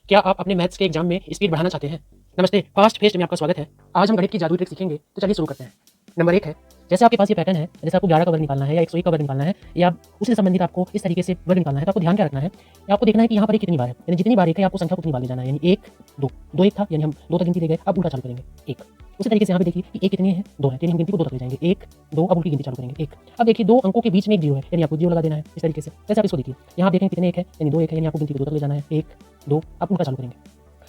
क्या आप अपने मैथ्स के एग्जाम में स्पीड बढ़ाना चाहते हैं? नमस्ते, फास्ट फेस्ट में आपका स्वागत है। आज हम गणित की जादुई ट्रिक सीखेंगे, तो चलिए शुरू करते हैं। नंबर 1 है, जैसे आपके पास ये पैटर्न है, जैसे आपको 11 का वर्ग निकालना है या 101 का वर्ग निकालना है या उसी से संबंधित आपको इस तरीके से वर्ग निकालना है, तो आपको ध्यान क्या रखना है कि आपको देखना है कि यहाँ पर ये कितनी बार है, यानी जितनी बार 1 है आपको संख्या को उतनी बार ले जाना है, यानी 1, 2, 2 1 था, यानी हम 2 तक गिनती ले गए, अब उल्टा चालू करेंगे 1। उसी तरीके से यहाँ पे देखिए कि 1 कितनी है, 2 है, यानी हम गिनती को 2 तक ले जाएंगे, 1, 2, अब उल्टी गिनती चालू करेंगे 1। अब देखिए 2 अंकों के बीच में एक 0 है, यानी आपको 0 लगा देना है इस तरीके से। जैसे आप इसको देखिए, यहाँ देखें कितने 1 है, यानी 2 1 है, यानी आपको गिनती को 2 तक ले जाना है, 1, 2, अब उल्टा चालू करेंगे।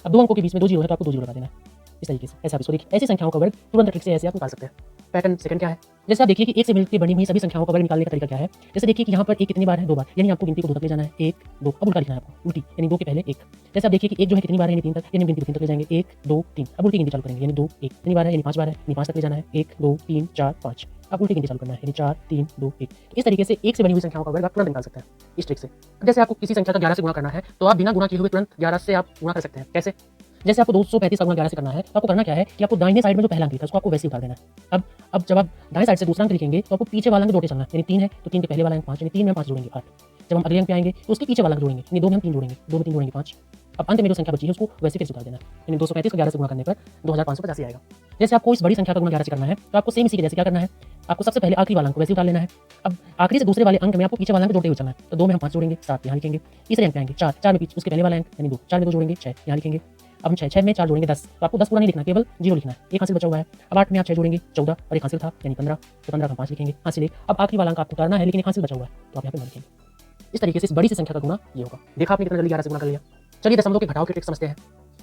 अब 2 अंकों के बीच में 2 0 है तो आपको 2 0 लगा देना है इस तरीके से। ऐसे आप इसको देखिए, ऐसी संख्याओं का वर्ग तुरंत ट्रिक से ऐसे आप निकाल सकते हैं। पैटर्न सेकंड क्या है, जैसे आप देखिए कि 1 से मिलकर बनी हुई सभी संख्याओं का वर्ग निकालने का तरीका क्या है। जैसे देखिए कि यहाँ पर 1 कितनी बार है, 2 बार, यानी आपको गिनती को 2 तक ले जाना है, 1, 2, अब उल्टा लिखना है आपको, उल्टी, यानी 2 के पहले 1। जैसे आप देखिए कि 1 जो है कितनी बार है, यानी 3 तक, यानी हम गिनती को 3 तक ले जाएंगे, 1, 2, 3, अब उल्टी गिनती चालू करेंगे, यानी 2, 1 कितनी बार है, यानी 5 बार है, यानी 5 तक ले जाना है, 1, 2, 3, 4, 5, अब उल्टी गिनती चालू करना है, यानी 4, 3, 2, 1। इस तरीके से 1 से बनी हुई संख्याओं का वर्ग आप तुरंत निकाल सकते हैं इस ट्रिक से। अब जैसे आपको किसी संख्या का 11 से गुणा करना है, तो आप बिना गुणा किए हुए तुरंत 11 से आप गुणा कर सकते हैं। कैसे? जैसे आपको 235 का गुणा 11 से करना है, तो आपको करना क्या है कि आपको दाहिने साइड में जो पहला अंक लिखा है उसको आपको वैसे ही उतार देना है। अब जब आप दाएं साइड से दूसरा अंक लिखेंगे तो आपको पीछे वाला अंक जोड़ते चलना है, यानी 3 है तो 3 के पहले वाला अंक 5, यानी 3 में 5 जोड़ेंगे 8। जब हम अगले अंक पे आएंगे तो उसके पीछे वाला अंक जोड़ेंगे, यानी 2 में हम 3 जोड़ेंगे, 2 में 3 जोड़ेंगे 5। अब अंत में जो संख्या बची है उसको वैसे फिर से उतार देना है, यानी 235 का 11 से गुणा करने पर 2585 आएगा। जैसे आपको इस बड़ी संख्या का गुणा 11 से करना है, तो आपको सेम इसी के जैसे क्या करना है, आपको सबसे पहले आखिरी वाला अंक वैसे उतार लेना है। अब आखिरी से दूसरे वाले अंक में आपको पीछे वाला अंक जोड़ते हुए चलना है, तो 2 में हम 5 जोड़ेंगे, 7 यहाँ लिखेंगे। तीसरे अंक पे आएंगे 4, 4 में पीछे उसके पहले वाला अंक यानी 2, 4 में 2 जोड़ेंगे 6 यहाँ लिखेंगे। अब हम 6 में 4 जोड़ेंगे 10, तो आपको 10 पूरा नहीं लिखना, केवल 0 लिखना है, एक हासिल बचा हुआ है। अब 8 में आप 6 जोड़ेंगे 14 और एक हासिल था यानी 15, तो 15 का 5 लिखेंगे हासिल एक। अब आखिरी वाला अंक आपको उतारना है लेकिन एक हासिल बचा हुआ है, तो आप यहाँ पे 9 लिखेंगे। इस तरीके से इस बड़ी सी संख्या का गुणा ये होगा। देखा आपने कितना जल्दी 11 से गुणा कर लिया। चलिए दशमलव के घटाव की ट्रिक समझते हैं।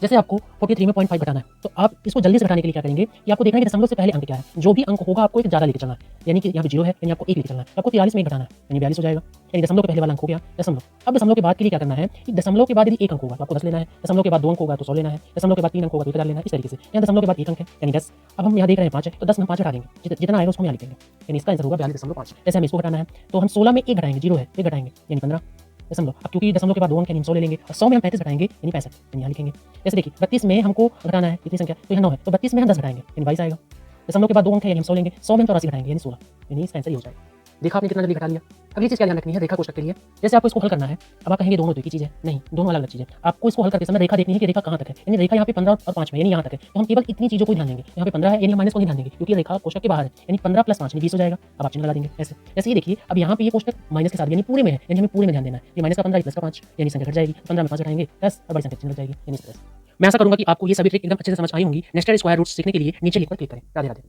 जैसे आपको 43 में 0.5 घटाना है, तो आप इसको जल्दी से घटाने के लिए क्या करेंगे कि आपको देखना है कि दशमलव से पहले अंक क्या है। जो भी अंक होगा आपको एक ज़्यादा लेके चलना है, यानी कि यहाँ पे 0 है यानी आपको 1 लेके चलना है। आपको 43 में 1 घटाना है यानी 42 हो जाएगा, यानी दशमलव के पहले वाला अंक हो गया दशमलव। अब दशमलव के बाद के लिए क्या करना है कि दशमलव के बाद यदि 1 अंक होगा तो आपको 10 लेना है, दशमलव के बाद 2 अंक होगा तो 100 लेना है, दशमलव के बाद 3 अंक होगा तो 1000 लेना है। इस तरीके से यहाँ दशमलव के बाद 1 अंक है यानी 10। अब हम यहाँ देख रहे हैं 5 है तो 10 में 5 घटा देंगे, जितना आएगा उसको हम यहाँ लिखेंगे, यानी इसका आंसर होगा 42.5। जैसे हमें इसको घटाना है तो हम 16 में 1 घटाएंगे, 0 है 1 घटाएंगे यानी 15 दशमलव। अब क्योंकि दशमलव के बाद 2 अंक यानी 100 ले लेंगे और 100 में हम 35 घटाएंगे यानी 65 यानी यहाँ लिखेंगे। जैसे देखिए 32 में हमको घटाना है कितनी संख्या, तो यहाँ 9 है तो 32 में हम 10 घटाएंगे यानी 22 आएगा। दशमलव के बाद 2 अंक है यानी हम 100 लेंगे, 100 में हम 84 घटाएंगे यानी 16, यानी इसका आंसर ये हो जाएगा। देखा आपने कितना जल्दी घटा लिया। अगली चीज़ क्या ध्यान रखनी है रेखा कोष्ठक के लिए। जैसे आपको इसको हल करना है, अब आप कहेंगे दोनों तो एक ही चीज़ है, नहीं दोनों अलग अलग चीज़ है। आपको इसको हल करते समय रेखा देखनी है कि रेखा कहाँ तक है, यानी रेखा यहाँ पे 15 और 5 में यानी यहाँ तक है, तो हम केवल इतनी चीज़ों को ध्यान देंगे। यहाँ पे 15 है यानी हम माइनस को नहीं ध्यान देंगे क्योंकि रेखा कोष्ठक के बाहर है, यानी 15 + 5 यानी 20 हो जाएगा। अब आप चिन्ह लगा देंगे ऐसे। जैसे ये देखिए अब यहाँ पे ये कोष्ठक माइनस के साथ यानी पूरे में है, यानी हमें पूरे में ध्यान देना है। ये माइनस का 15 प्लस का 5 यानी संख्या घट जाएगी, 15 में 5 घटाएंगे 10 और बड़ी संख्या चिन्ह लग जाएगी, यानी इस तरह से। मैं आशा करूँगा कि आपको ये सभी ट्रिक एकदम अच्छे से समझ आई होंगी। नेस्टेड स्क्वायर रूट्स सीखने के लिए नीचे लिंक पर क्लिक करें। राधे राधे।